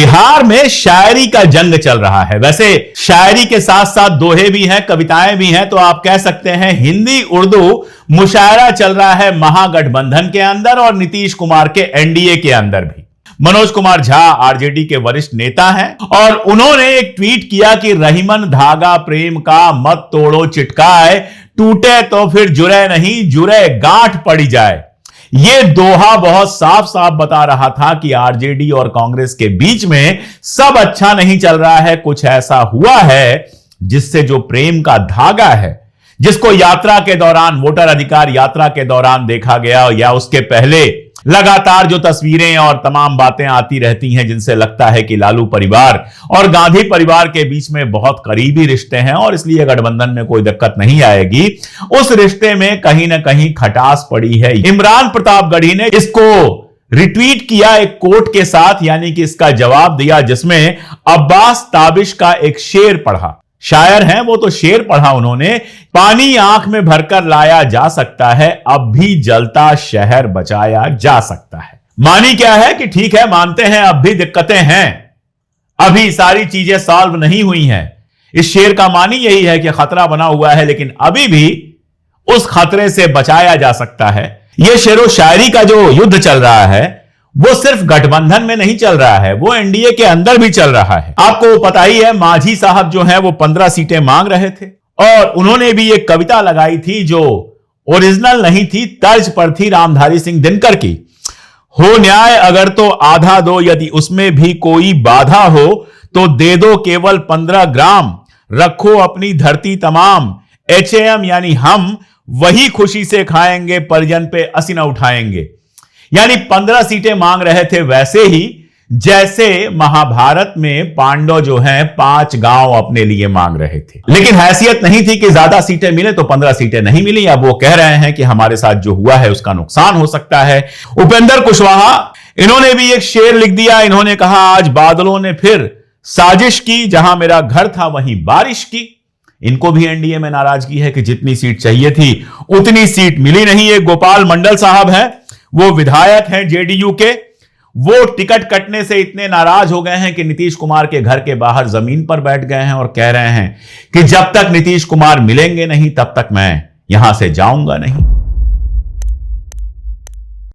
बिहार में शायरी का जंग चल रहा है। वैसे शायरी के साथ साथ दोहे भी हैं, कविताएं भी हैं, तो आप कह सकते हैं हिंदी उर्दू मुशायरा चल रहा है महागठबंधन के अंदर और नीतीश कुमार के एनडीए के अंदर भी। मनोज कुमार झा आरजेडी के वरिष्ठ नेता हैं और उन्होंने एक ट्वीट किया कि रहीमन धागा प्रेम का मत तोड़ो चिटकाए, टूटे तो फिर जुड़े नहीं, जुड़े गांठ पड़ी जाए। यह दोहा बहुत साफ साफ बता रहा था कि आरजेडी और कांग्रेस के बीच में सब अच्छा नहीं चल रहा है। कुछ ऐसा हुआ है जिससे जो प्रेम का धागा है, जिसको यात्रा के दौरान, वोटर अधिकार यात्रा के दौरान देखा गया या उसके पहले लगातार जो तस्वीरें और तमाम बातें आती रहती हैं जिनसे लगता है कि लालू परिवार और गांधी परिवार के बीच में बहुत करीबी रिश्ते हैं और इसलिए गठबंधन में कोई दिक्कत नहीं आएगी, उस रिश्ते में कहीं ना कहीं खटास पड़ी है। इमरान प्रतापगढ़ी ने इसको रिट्वीट किया एक कोट के साथ, यानी कि इसका जवाब दिया जिसमें अब्बास ताबिश का एक शेर पढ़ा। शायर हैं वो, तो शेर पढ़ा उन्होंने, पानी आंख में भरकर लाया जा सकता है, अब भी जलता शहर बचाया जा सकता है। मानी क्या है कि ठीक है, मानते हैं अब भी दिक्कतें हैं, अभी सारी चीजें सॉल्व नहीं हुई हैं। इस शेर का मानी यही है कि खतरा बना हुआ है लेकिन अभी भी उस खतरे से बचाया जा सकता है। यह शेरो शायरी का जो युद्ध चल रहा है वो सिर्फ गठबंधन में नहीं चल रहा है, वो एनडीए के अंदर भी चल रहा है। आपको पता ही है मांझी साहब जो हैं वो 15 सीटें मांग रहे थे और उन्होंने भी एक कविता लगाई थी जो ओरिजिनल नहीं थी, तर्ज पर थी रामधारी सिंह दिनकर की। हो न्याय अगर तो आधा दो, यदि उसमें भी कोई बाधा हो तो दे दो केवल 15 ग्राम, रखो अपनी धरती तमाम, HAM यानी हम वही खुशी से खाएंगे, परिजन पे असी न उठाएंगे। यानी 15 सीटें मांग रहे थे, वैसे ही जैसे महाभारत में पांडव जो हैं 5 गांव अपने लिए मांग रहे थे, लेकिन हैसियत नहीं थी कि ज्यादा सीटें मिले, तो 15 सीटें नहीं मिली। अब वो कह रहे हैं कि हमारे साथ जो हुआ है उसका नुकसान हो सकता है। उपेंद्र कुशवाहा, इन्होंने भी एक शेर लिख दिया। इन्होंने कहा आज बादलों ने फिर साजिश की, जहां मेरा घर था वहीं बारिश की। इनको भी एनडीए में नाराजगी है कि जितनी सीट चाहिए थी उतनी सीट मिली नहीं। एक गोपाल मंडल साहब हैं, वो विधायक हैं जेडीयू के, वो टिकट कटने से इतने नाराज हो गए हैं कि नीतीश कुमार के घर के बाहर जमीन पर बैठ गए हैं और कह रहे हैं कि जब तक नीतीश कुमार मिलेंगे नहीं तब तक मैं यहां से जाऊंगा नहीं।